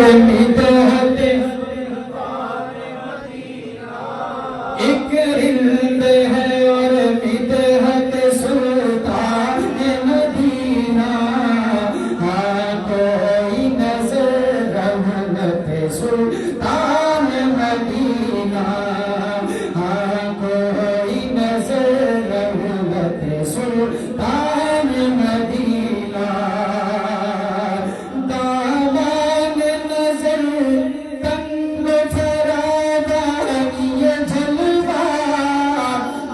مدحت ایک رند ہے اور مدحت سلطان مدینہ ہاں کوئی نظر رحمت سلطان مدینہ ہاں کوئی نظر رحمت سلطان مدینہ دامان نظر تنگ فرادانی جلوہ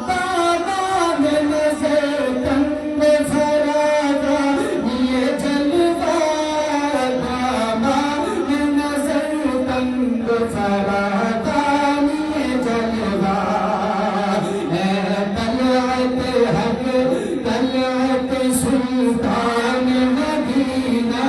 دامان نظر تنگ فرادانی جلوہ دامان نظر تنگ فرادانی جلوہ اے طلعت حق طلعت سلطان مدینہ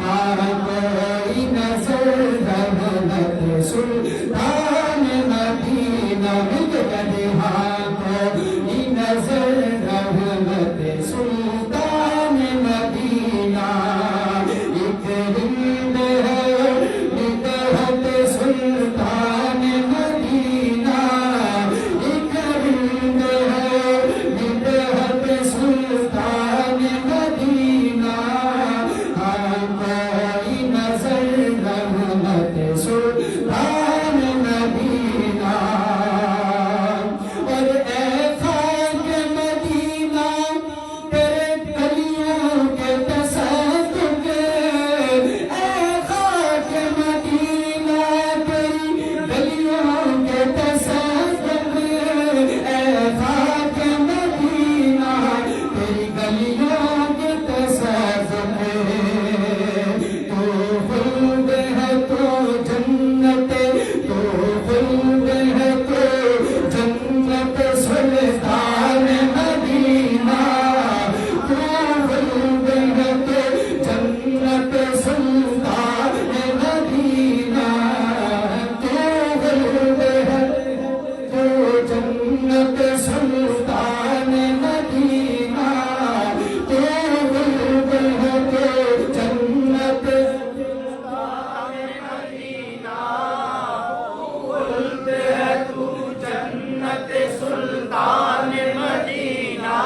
ہاں کوئی نظر رحمت سلطان مدینہ مل گئے ہاں کوئی نظر رحمت سلطان مدینہ ایک رند ہے مدحت سلطان مدینہ ایک رند ہے مدحت سلطان مدینہ ہاں کوئی نظر رحمت سلطان مدینہ اور اے خاک مدینہ تیرے گلیوں کے تصدق اے خاک مدینہ تیری گلیوں کے تصدق اے خاک مدینہ تیری گلیوں کے تصدق تو خلد ہے تو جنت تو خلد ہے تو جنت سلطان مدینہ تو خلد ہے تو جنت سلطان مدینہ تو خلد ہے تو جنت سلطان مدینہ تو خلد ہے تو جنت سلطان مدینہ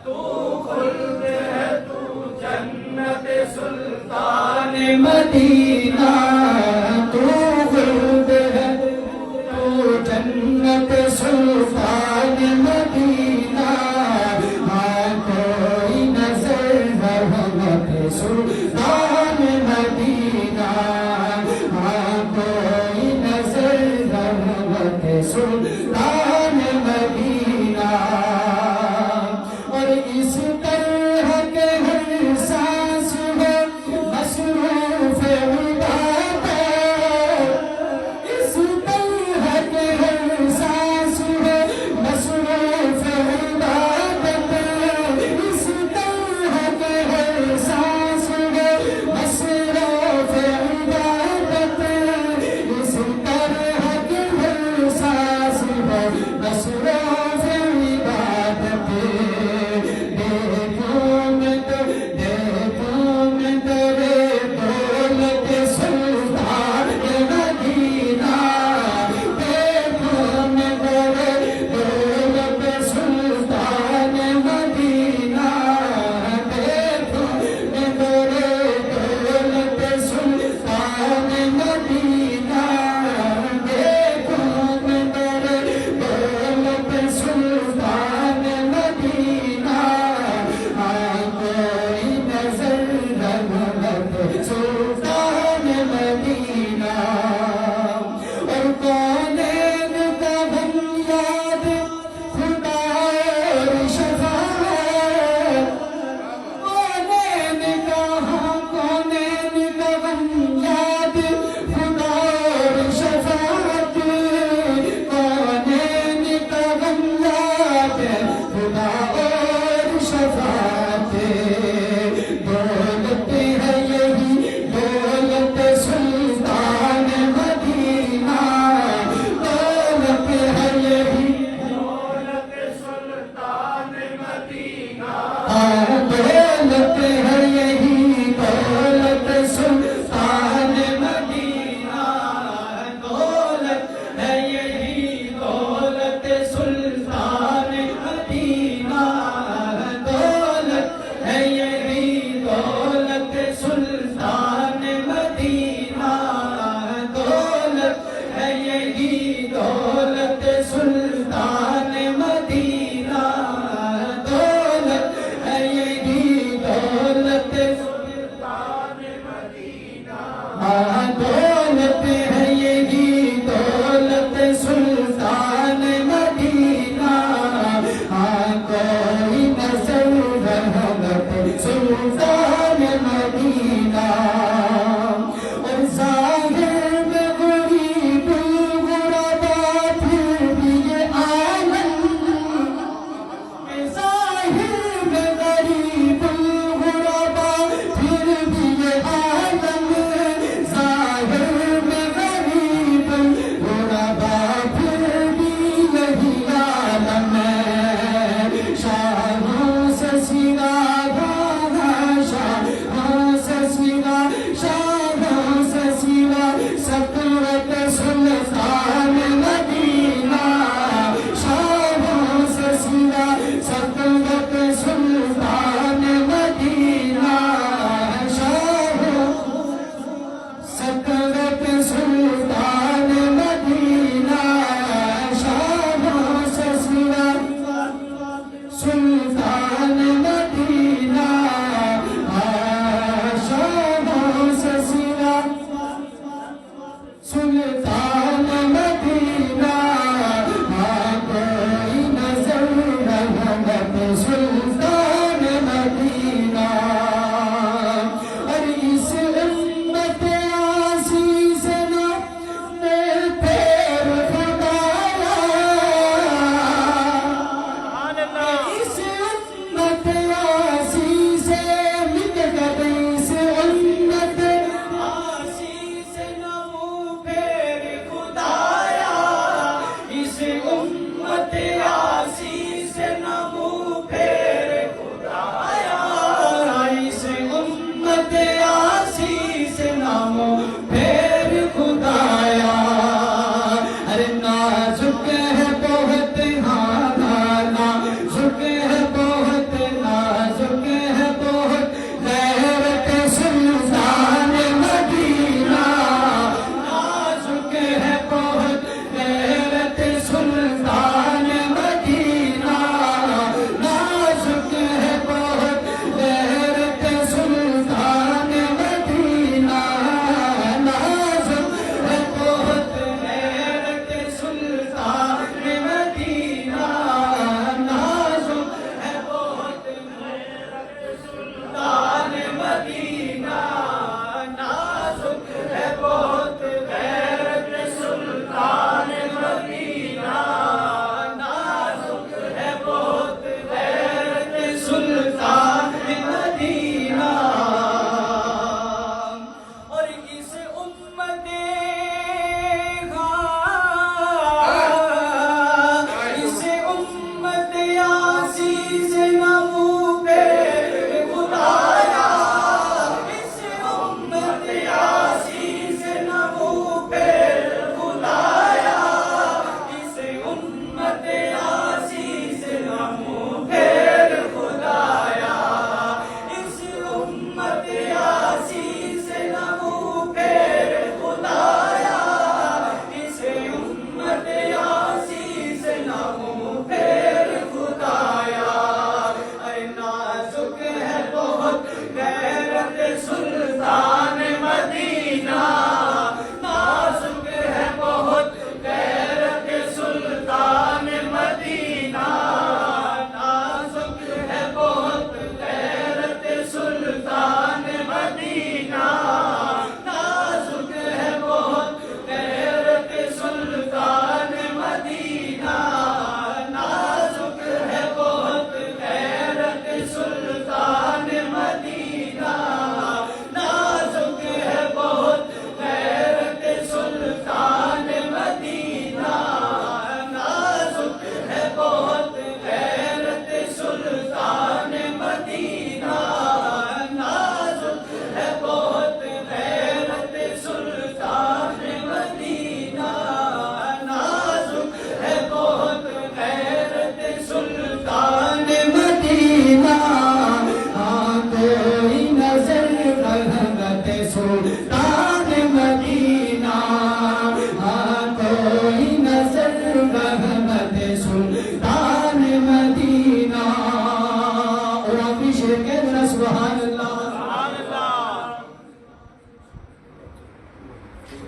تو خلد ہے تو جنت سلطان مدینہ تو خلد ہے تو جنت سلطان مدینہ ہاں کوئی نظر رحمت سلطان مدینہ ہاں کوئی نظر رحمت سلطان مدینہ اور اس طرح کے ہر سانس میں مصروف عبادت ہاں دولت ہے یہی دولت سلطان مدینہ، ہاں کوئی نظر رحمت سلطان مدینہ، اور ظاہر میں غریب الغربا پھر بھی یہ عالم، ظاہر میں غریب الغربا پھر بھی یہ عالم،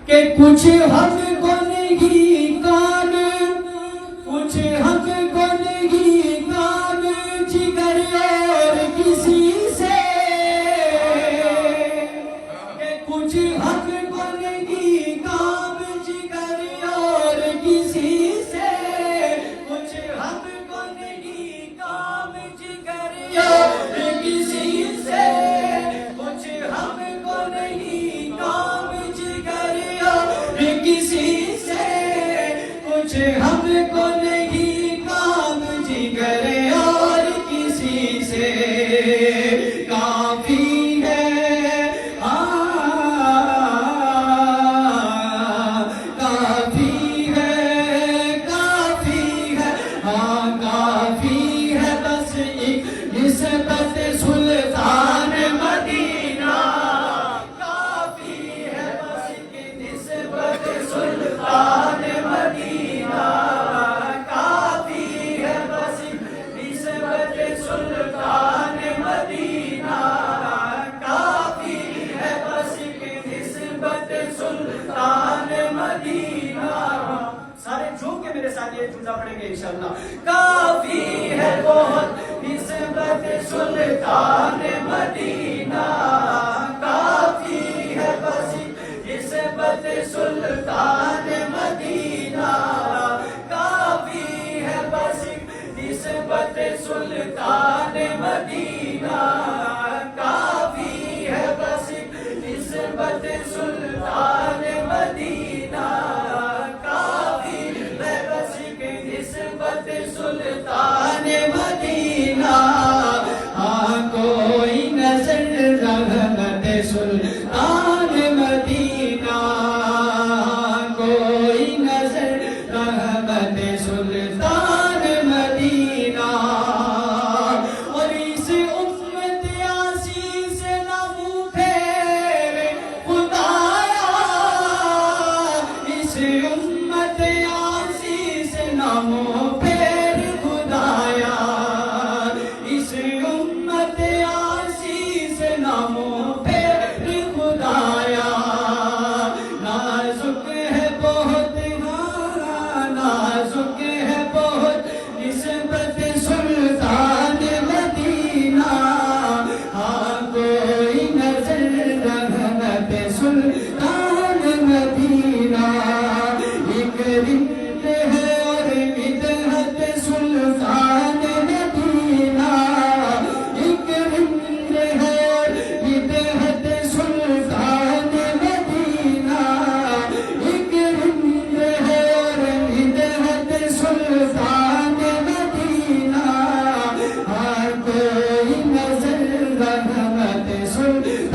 کہ کچھ حق کو نہیں کام، کچھ حق کو نہیں کام جگر اور کسی سے، کہ کچھ حق کو نہیں کام جگر اور کسی سے، کچھ حق کو نہیں کام جگر اور کسی سے، کچھ حق کو نہیں کام جگر اور کسی سے، کچھ حق کو نہیں کام جگر اور کسی سے، کافی ہے کافی ہے کافی ہے کافی ہے بس ایک نسبت سلطان مدینہ، کافی ہے بس ایک نسبت سلطان مدینہ، کافی ہے بس ایک نسبت سلطان مدینہ، کافی ہے بس ایک نسبت سلطان مدینہ۔ سارے جھوم کے میرے ساتھ یہ جملہ پڑھیں گے انشاءاللہ۔ کافی ہے بہت نسبت سلطان مدینہ، کافی ہے بس نسبت سلطان مدینہ، کافی ہے بس نسبت سلطان مدینہ، کافی ہے بس نسبت سلطان مدینہ، کافی ہے بس نسبت سلطان مدینہ۔ ہاں کوئی نظر رحمت سلطان مدینہ، کوئی نظر رحمت سلطان مدینہ، اور اس امت عاصی سے نہ منہ پھیرے خدایا، اس امت عاصی سے نہ منہ پھیرے خدایا، اس امت عاصی سے نہ منہ پھیرے خدایا، نازک ہے بہت نازک ہے بہت نسبت سلطان مدینہ، ہاں کوئی نظر رحمت سلطان مدینہ، ایک رند ہے اور مدحت سلطان مدینہ، ایک رند ہے اور مدحت سلطان مدینہ، ایک رند ہے اور مدحت سلطان مدینہ، ہر کوئی نظر رحمت سلطان